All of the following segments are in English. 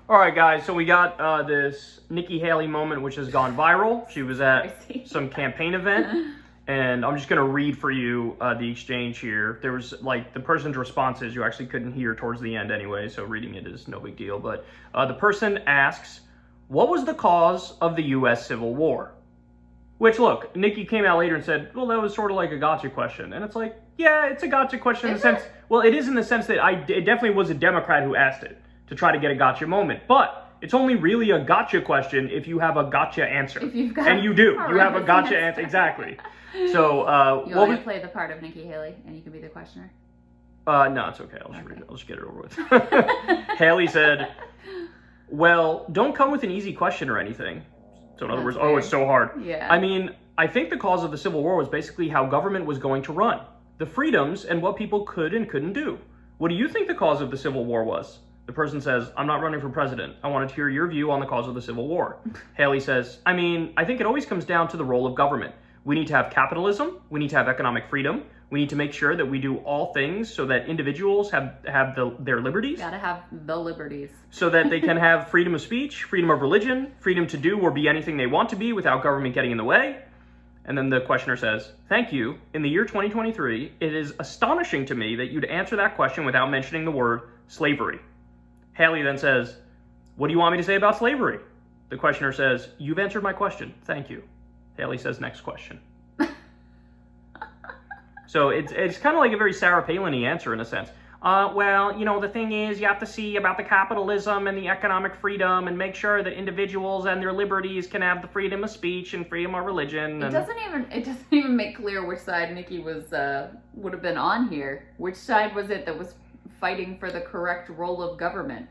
All right, guys, so we got this Nikki Haley moment, which has gone viral. She was at some campaign event, and I'm just going to read for you the exchange here. There was, like, the person's responses you actually couldn't hear towards the end anyway, so reading it is no big deal. But the person asks, what was the cause of the U.S. Civil War? Which, look, Nikki came out later and said, well, that was sort of like a gotcha question. And it's like, yeah, it's a gotcha question in the sense, well, it is in the sense that it definitely was a Democrat who asked it to try to get a gotcha moment. But it's only really a gotcha question if you have a gotcha answer. If you've got and you do. You have a gotcha answer. Exactly. So, you want me to play the part of Nikki Haley and you can be the questioner? No, it's okay. I'll just read it. I'll just get it over with. Haley said, well, don't come with an easy question or anything. So in other words, oh, it's so hard. Yeah. I mean, I think the cause of the Civil War was basically how government was going to run, the freedoms and what people could and couldn't do. What do you think the cause of the Civil War was? The person says, I'm not running for president. I wanted to hear your view on the cause of the Civil War. Haley says, I mean, I think it always comes down to the role of government. We need to have capitalism. We need to have economic freedom. We need to make sure that we do all things so that individuals have their liberties. Gotta have the liberties. So that they can have freedom of speech, freedom of religion, freedom to do or be anything they want to be without government getting in the way. And then the questioner says, thank you. In the year 2023, it is astonishing to me that you'd answer that question without mentioning the word slavery. Haley then says, what do you want me to say about slavery? The questioner says, you've answered my question. Thank you. Haley says, next question. So it's kind of like a very Sarah Palin-y answer in a sense. Well, you know, the thing is you have to see about the capitalism and the economic freedom and make sure that individuals and their liberties can have the freedom of speech and freedom of religion. It doesn't even make clear which side Nikki would have been on here. Which side was it that was fighting for the correct role of government?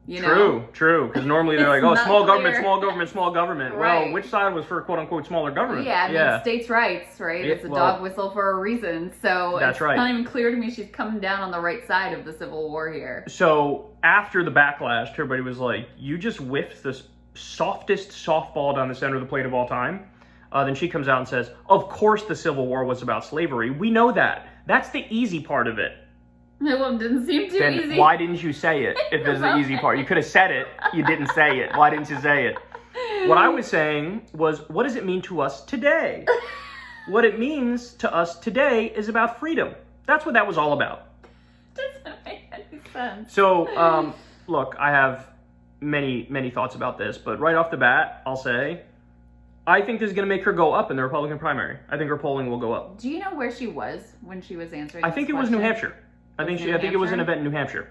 You know? True. Because normally they're like, oh, small government, small government. Right. Well, which side was for quote unquote smaller government? Yeah, I mean, states' rights, right? It's a dog whistle for a reason. So it's not even clear to me she's coming down on the right side of the Civil War here. So after the backlash, everybody was like, you just whiffed the softest softball down the center of the plate of all time. Then she comes out and says, of course the Civil War was about slavery. We know that. That's the easy part of it. Well, it didn't seem too easy. Then why didn't you say it if there's the easy part? You could have said it. You didn't say it. Why didn't you say it? What I was saying was, what does it mean to us today? What it means to us today is about freedom. That's what that was all about. Doesn't make any sense. So, look, I have many thoughts about this, but right off the bat, I'll say, I think this is going to make her go up in the Republican primary. I think her polling will go up. Do you know where she was when she was answering I think it was New Hampshire. I think it was an event in New Hampshire.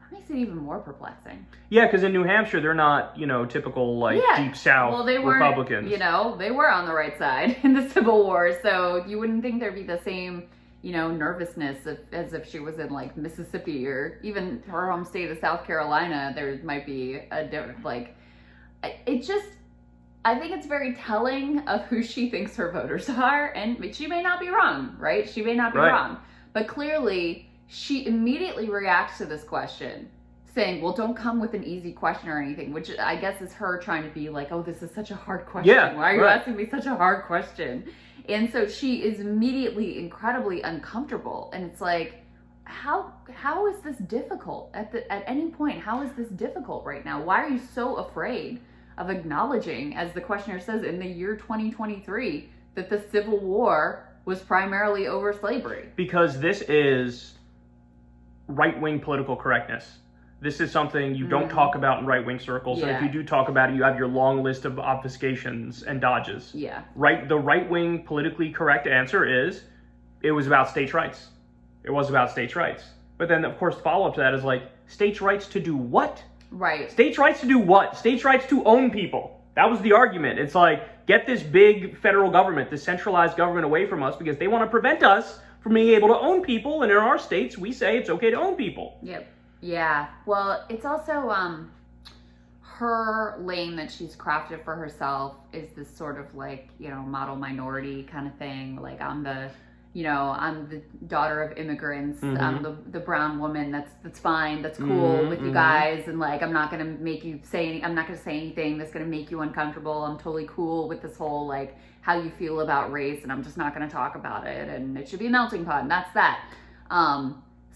That makes it even more perplexing. Yeah, because in New Hampshire, they're not, typical, deep South Republicans. They were on the right side in the Civil War, so you wouldn't think there'd be the same, nervousness as if she was in, Mississippi or even her home state of South Carolina. There might be a different, I think it's very telling of who she thinks her voters are, and she may not be wrong, right? She may not be wrong. But clearly, she immediately reacts to this question, saying, well, don't come with an easy question or anything, which I guess is her trying to be like, oh, this is such a hard question. Yeah, why are you asking me such a hard question? And so she is immediately incredibly uncomfortable. And it's like, how is this difficult at any point? How is this difficult right now? Why are you so afraid of acknowledging, as the questioner says, in the year 2023, that the Civil War was primarily over slavery? Because this is right-wing political correctness. This is something you don't talk about in right-wing circles. Yeah. And if you do talk about it, you have your long list of obfuscations and dodges. Yeah. The right-wing politically correct answer is, it was about states' rights. It was about states' rights. But then, of course, the follow-up to that is states' rights to do what? Right. States' rights to do what? States' rights to own people. That was the argument. It's get this big federal government, this centralized government away from us because they want to prevent us from being able to own people. And in our states, we say it's okay to own people. Yep. Yeah. Well, it's also her lane that she's crafted for herself is this sort of model minority kind of thing. I'm the daughter of immigrants. Mm-hmm. I'm the brown woman. That's fine. That's cool with you guys. And I'm not gonna make you I'm not gonna say anything that's gonna make you uncomfortable. I'm totally cool with this whole how you feel about race, and I'm just not gonna talk about it. And it should be a melting pot. And that's that.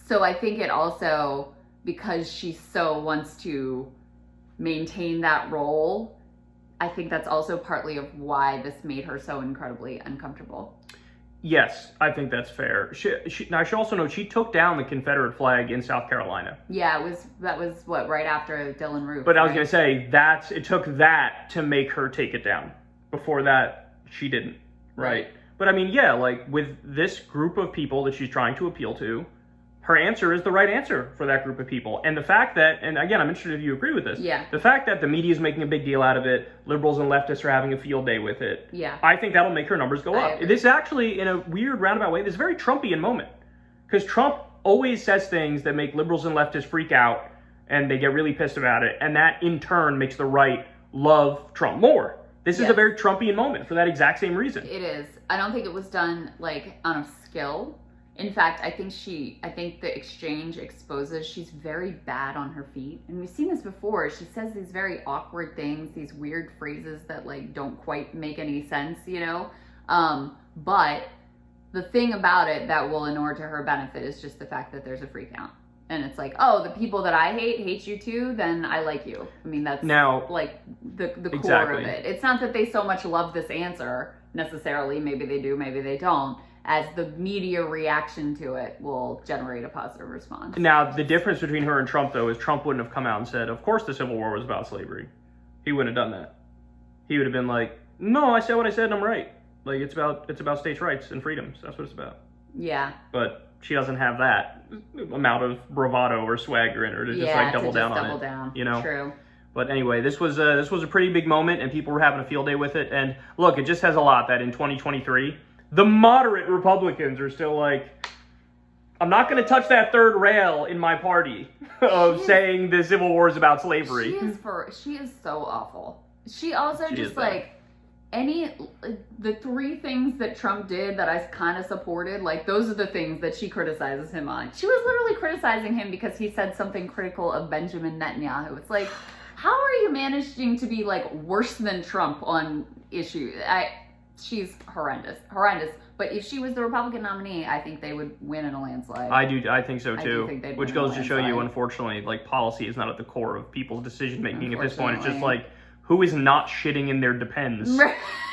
So I think it also, because she so wants to maintain that role, I think that's also partly of why this made her so incredibly uncomfortable. Yes, I think that's fair. Now, I should also note she took down the Confederate flag in South Carolina. Yeah, that was what, right after Dylann Roof. But I was going to say, it took that to make her take it down. Before that, she didn't, right? But I mean, yeah, like with this group of people that she's trying to appeal to, her answer is the right answer for that group of people. And the fact that, and again, I'm interested if you agree with this. Yeah. The fact that the media is making a big deal out of it, liberals and leftists are having a field day with it. Yeah. I think that'll make her numbers go up. This actually, in a weird roundabout way, this is a very Trumpian moment. Because Trump always says things that make liberals and leftists freak out, and they get really pissed about it. And that, in turn, makes the right love Trump more. This is a very Trumpian moment for that exact same reason. It is. I don't think it was done, like, on a skill. In fact, I think the exchange exposes she's very bad on her feet. And we've seen this before. She says these very awkward things, these weird phrases that like don't quite make any sense, you know? But the thing about it that will inure to her benefit is just the fact that there's a free count. And it's like, oh, the people that I hate you too, then I like you. I mean, that's now, like the core of it. It's not that they so much love this answer necessarily. Maybe they do, maybe they don't. As the media reaction to it will generate a positive response. Now, the difference between her and Trump, though, is Trump wouldn't have come out and said, of course the Civil War was about slavery. He wouldn't have done that. He would have been like, no, I said what I said and I'm right. Like, it's about states' rights and freedoms. That's what it's about. Yeah. But she doesn't have that amount of bravado or swagger in her to just like double down on it. You know? True. But anyway, this was a pretty big moment and people were having a field day with it. And look, it just has a lot that in 2023... the moderate Republicans are still like, I'm not going to touch that third rail in my party of saying the Civil War is about slavery. She is so awful. She also just like, the three things that Trump did that I kind of supported, like those are the things that she criticizes him on. She was literally criticizing him because he said something critical of Benjamin Netanyahu. It's like, how are you managing to be like worse than Trump on issues? She's horrendous. But if she was the Republican nominee, I think they would win in a landslide. I think so too. Which goes to show you, unfortunately, like policy is not at the core of people's decision making at this point. It's just like, who is not shitting in their depends?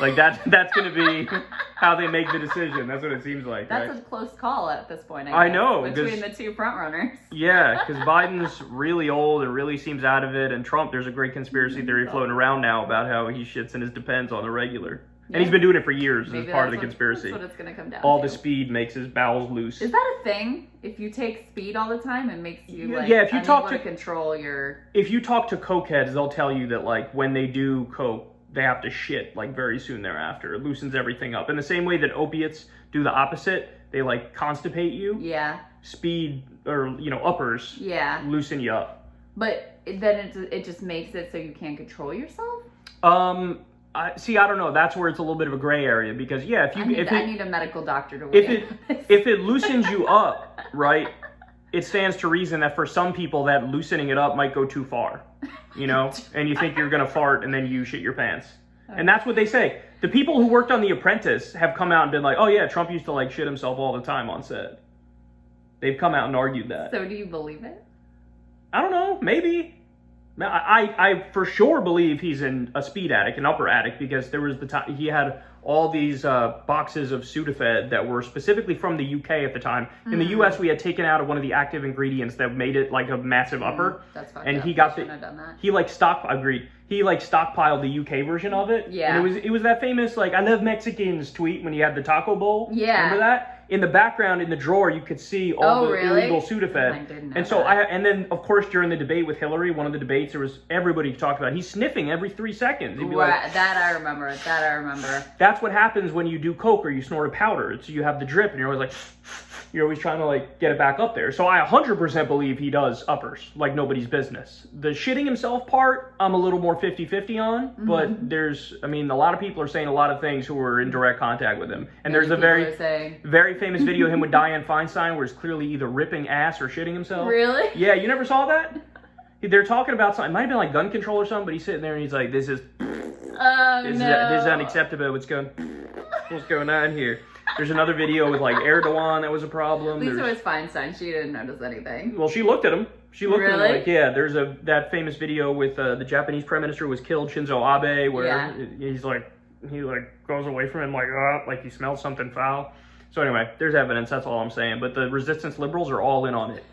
Like that's going to be how they make the decision. That's what it seems like. That's a close call at this point. I know between the two front runners. Yeah, because Biden's really old and really seems out of it, and Trump, there's a great conspiracy theory floating around now about how he shits in his depends on the regular. And he's been doing it for years as part of the conspiracy. That's what it's going to come down All to. the speed makes his bowels loose. Is that a thing? If you take speed all the time, it makes you if you talk to control your... If you talk to cokeheads, they'll tell you that like when they do coke, they have to shit like very soon thereafter. It loosens everything up. In the same way that opiates do the opposite, they like constipate you. Yeah. Speed or uppers. Yeah. Loosen you up. But then it just makes it so you can't control yourself? I don't know. That's where it's a little bit of a gray area because I need a medical doctor to weigh in. If it loosens you up, right, it stands to reason that for some people that loosening it up might go too far, and you think you're gonna fart and then you shit your pants, and that's what they say. The people who worked on The Apprentice have come out and been like, oh yeah, Trump used to like shit himself all the time on set. They've come out and argued that. So do you believe it? I don't know. Maybe. I for sure believe he's an upper addict, because there was the time he had all these boxes of Sudafed that were specifically from the UK at the time. In the US, we had taken out one of the active ingredients that made it like a massive upper. That's fucked and up. He got he stockpiled the UK version of it. Yeah. And it was that famous like I love Mexicans tweet when he had the taco bowl. Yeah. Remember that? In the background, in the drawer, you could see all illegal Sudafed. I didn't know and so that. and then of course during the debate with Hillary, one of the debates, there was everybody talked about he's sniffing every 3 seconds. He'd be like, that I remember. That's what happens when you do coke or you snort a powder. So you have the drip and you're always like, you're always trying to like get it back up there. So I 100% believe he does uppers like nobody's business. The shitting himself part, I'm a little more 50-50 on, but a lot of people are saying a lot of things who were in direct contact with him. And there's a very famous video of him with Dianne Feinstein where he's clearly either ripping ass or shitting himself. Really? Yeah, you never saw that? They're talking about something. It might have been like gun control or something, but he's sitting there and he's like, this is unacceptable. What's going on here? There's another video with like Erdogan that was a problem. At least it was Feinstein. She didn't notice anything. Well, she looked at him. She looked Really? like, yeah, there's that famous video with the Japanese Prime Minister was killed, Shinzo Abe, where he goes away from him like he smells something foul. So anyway, there's evidence, that's all I'm saying. But the resistance liberals are all in on it.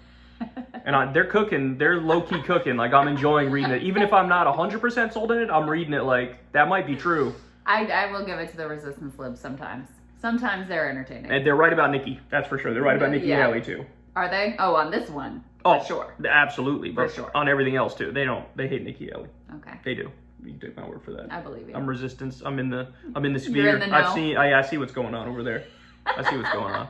And they're cooking, they're low-key cooking. Like, I'm enjoying reading it. Even if I'm not 100% sold in it, I'm reading it like, that might be true. I will give it to the resistance libs sometimes. Sometimes they're entertaining. And they're right about Nikki, that's for sure. They're right about Nikki Haley, too. Are they? Oh, on this one. Oh, for sure. Absolutely. But For sure. on everything else, too. They hate Nikki Haley. Okay. They do. You can take my word for that. I believe you. I'm resistance. I'm in the sphere. You're in the know. I see what's going on over there. I see what's going on.